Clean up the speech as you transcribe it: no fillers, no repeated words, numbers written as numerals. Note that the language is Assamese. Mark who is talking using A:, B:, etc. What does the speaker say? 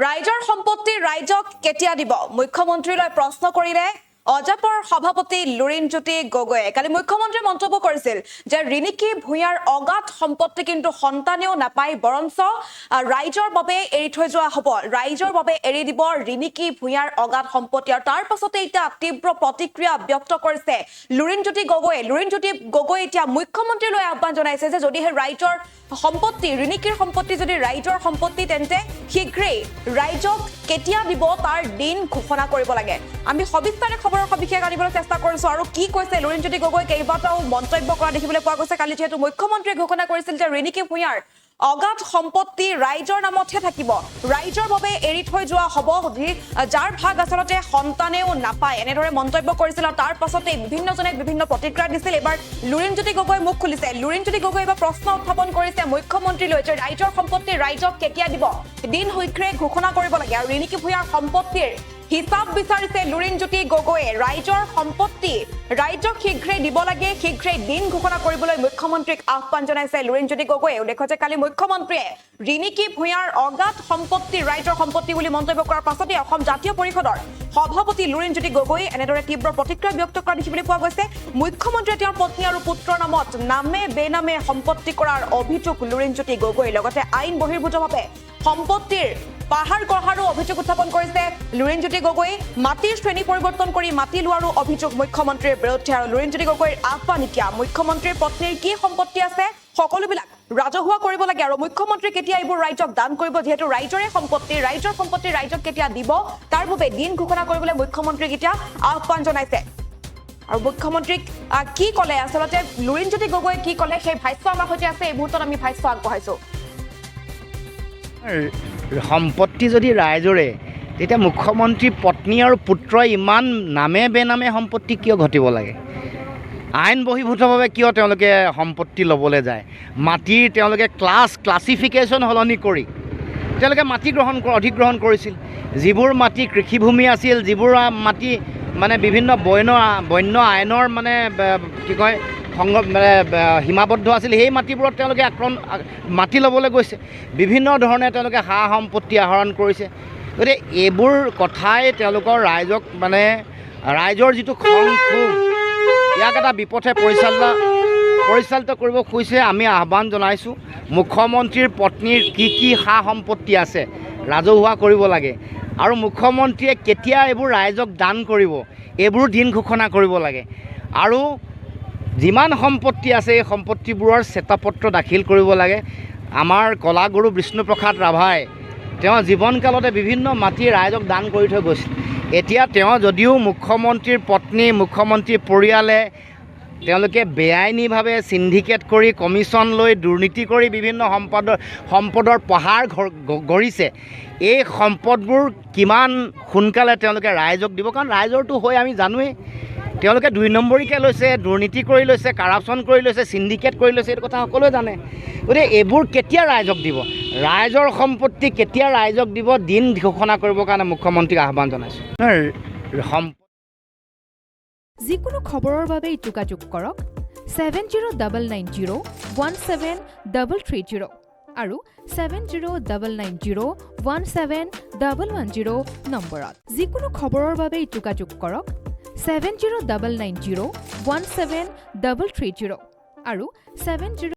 A: ৰাইজৰ সম্পত্তি ৰাইজক কেতিয়া দিব মুখ্যমন্ত্ৰীলৈ প্ৰশ্ন কৰিলে অজাপৰ সভাপতি লুৰিণজ্যোতি গগৈয়ে কালি মুখ্যমন্ত্ৰী মন্তব্য কৰিছিল যে ৰিণিকী ভূঞাৰ অগাধ সম্পত্তি কিন্তু সন্তানেও নাপায় বৰঞ্চ ৰাইজৰ বাবে এৰি থৈ যোৱা হ'ব ৰাইজৰ বাবে এৰি দিব ৰিণিকী ভূঞাৰ অগাধ সম্পত্তি আৰু তাৰ পাছতে এটা তীব্ৰ প্ৰতিক্ৰিয়া ব্যক্ত কৰিছে লুৰিণজ্যোতি গগৈ এতিয়া মুখ্যমন্ত্ৰীলৈ আহ্বান জনাইছে যে যদিহে ৰাইজৰ সম্পত্তি ৰিণিকীৰ সম্পত্তি যদি ৰাইজৰ সম্পত্তি তেন্তে শীঘ্ৰেই ৰাইজক কেতিয়া দিব তাৰ দিন ঘোষণা কৰিব লাগে আমি সবিস্তাৰে খবৰৰ সবিশেষ আনিবলৈ চেষ্টা কৰিছো আৰু কি কৈছে লুৰিণজ্যোতি গগৈ কেইবাটাও মন্তব্য কৰা দেখিবলৈ পোৱা গৈছে কালি যেহেতু মুখ্যমন্ত্ৰীয়ে ঘোষণা কৰিছিল যে ৰিণিকী ভূঞাৰ অগাধ সম্পত্তি ৰাইজৰ নামতহে থাকিব ৰাইজৰ বাবে এৰি থৈ যোৱা হ'ব যাৰ ভাগ আচলতে সন্তানেও নাপায় এনেদৰে মন্তব্য কৰিছিল আৰু তাৰ পাছতে বিভিন্নজনে বিভিন্ন প্ৰতিক্ৰিয়া দিছিল এবাৰ লুৰিণজ্যোতি গগৈ মুখ খুলিছে লুৰিণজ্যোতি গগৈ এবাৰ প্ৰশ্ন উত্থাপন কৰিছে মুখ্যমন্ত্ৰীলৈ যে ৰাইজৰ সম্পত্তি ৰাইজক কেতিয়া দিব দিন শীঘ্ৰে ঘোষণা কৰিব লাগে আৰু ৰিণিকী ভূঞাৰ সম্পত্তিৰ হিচাপ বিচাৰিছে লুৰিণজ্যোতি গগৈয়ে ৰাইজৰ সম্পত্তি ৰাইজক শীঘ্ৰেই দিব লাগে শীঘ্ৰেই দিন ঘোষণা কৰিবলৈ মুখ্যমন্ত্ৰীক আহ্বান জনাইছে লুৰিণজ্যোতি গগৈয়ে উল্লেখ যে কালি মুখ্যমন্ত্ৰীয়ে ৰিণিকী ভূঞাৰ অগাধ সম্পত্তি ৰাইজৰ সম্পত্তি বুলি মন্তব্য কৰাৰ পাছতে অসম জাতীয় পৰিষদৰ সভাপতি লুৰিণজ্যোতি গগৈ এনেদৰে তীব্ৰ প্ৰতিক্ৰিয়া ব্যক্ত কৰা দেখিবলৈ পোৱা গৈছে মুখ্যমন্ত্ৰীয়ে তেওঁৰ পত্নী আৰু পুত্ৰৰ নামত নামে বেনামে সম্পত্তি কৰাৰ অভিযোগ লুৰিণজ্যোতি গগৈ লগতে আইন বহিৰ্ভূতভাৱে সম্পত্তিৰ পাহাৰ গঢ়াৰো অভিযোগ উত্থাপন কৰিছে লুৰিণজ্যোতি গগৈ মাটিৰ শ্ৰেণী পৰিৱৰ্তন কৰি মাটি লোৱাৰো অভিযোগ মুখ্যমন্ত্ৰীৰ বিৰুদ্ধে আৰু লুৰিণজ্যোতি গগৈৰ আহ্বান এতিয়া মুখ্যমন্ত্ৰীৰ পত্নীৰ কি সম্পত্তি আছে সকলোবিলাক ৰাজহুৱা কৰিব লাগে আৰু মুখ্যমন্ত্ৰী কেতিয়া এইবোৰ ৰাইজক দান কৰিব যিহেতু ৰাইজৰ সম্পত্তি ৰাইজক কেতিয়া দিব তাৰ বাবে দিন ঘোষণা কৰিবলৈ মুখ্যমন্ত্ৰীক এতিয়া আহ্বান জনাইছে আৰু মুখ্যমন্ত্ৰীক কি ক'লে আচলতে লুৰিণজ্যোতি গগৈ কি ক'লে সেই ভাষ্য আমাৰ সৈতে আছে এই মুহূৰ্তত আমি ভাষ্য আগবঢ়াইছো
B: সম্পত্তি যদি ৰাইজৰে তেতিয়া মুখ্যমন্ত্ৰী পত্নী আৰু পুত্ৰই ইমান নামে বেনামে সম্পত্তি কিয় ঘটিব লাগে আইন বহিৰ্ভূতভাৱে কিয় তেওঁলোকে সম্পত্তি ল'বলৈ যায় মাটিৰ তেওঁলোকে ক্লাছিফিকেশ্যন সলনি কৰি তেওঁলোকে মাটি অধিগ্ৰহণ কৰিছিল যিবোৰ মাটি কৃষিভূমি আছিল যিবোৰ মাটি মানে বিভিন্ন বন্য আইনৰ মানে কি কয় সীমাবদ্ধ আছিল সেই মাটিবোৰত তেওঁলোকে মাটি ল'বলৈ গৈছে বিভিন্ন ধৰণে তেওঁলোকে সা সম্পত্তি আহৰণ কৰিছে গতিকে এইবোৰ কথাই তেওঁলোকৰ ৰাইজক মানে ৰাইজৰ যিটো খং ক্ষোভ ইয়াক এটা বিপথে পৰিচালিত কৰিব খুজিছে আমি আহ্বান জনাইছোঁ মুখ্যমন্ত্ৰীৰ পত্নীৰ কি সা সম্পত্তি আছে ৰাজহুৱা কৰিব লাগে আৰু মুখ্যমন্ত্ৰীয়ে কেতিয়া এইবোৰ ৰাইজক দান কৰিব এইবোৰ দিন ঘোষণা কৰিব লাগে আৰু যিমান সম্পত্তি আছে এই সম্পত্তিবোৰৰ শ্বেতপত্ৰ দাখিল কৰিব লাগে আমাৰ কলাগুৰু বিষ্ণুপ্ৰসাদ ৰাভাই তেওঁ জীৱনকালতে বিভিন্ন মাটি ৰাইজক দান কৰি থৈ গৈছিল এতিয়া তেওঁ যদিও মুখ্যমন্ত্ৰীৰ পত্নী মুখ্যমন্ত্ৰীৰ পৰিয়ালে তেওঁলোকে বেআইনীভাৱে সিন্ডিকেট কৰি কমিশ্যন লৈ দুৰ্নীতি কৰি বিভিন্ন সম্পদৰ পাহাৰ গঢ়িছে এই সম্পদবোৰ কিমান সোনকালে তেওঁলোকে ৰাইজক দিব কাৰণ ৰাইজৰটো হৈ আমি জানোৱেই তেওঁলোকে 2 নম্বৰীকৈ লৈছে দুৰ্নীতি কৰি লৈছে কাৰাপশ্যন কৰি লৈছে সিন্ডিকেট কৰি লৈছে এইটো কথা সকলোৱে জানে গতিকে এইবোৰ কেতিয়া ৰাইজক দিব ৰাইজৰ সম্পত্তি কেতিয়া ৰাইজক দিব দিন ঘোষণা কৰিবৰ কাৰণে মুখ্যমন্ত্ৰীক আহ্বান জনাইছোঁ
C: যিকোনো খবৰৰ বাবে যোগাযোগ কৰক 7099017330 আৰু 7099017110 নম্বৰত যিকোনো খবৰৰ বাবে যোগাযোগ কৰক 7099017330 আৰু 70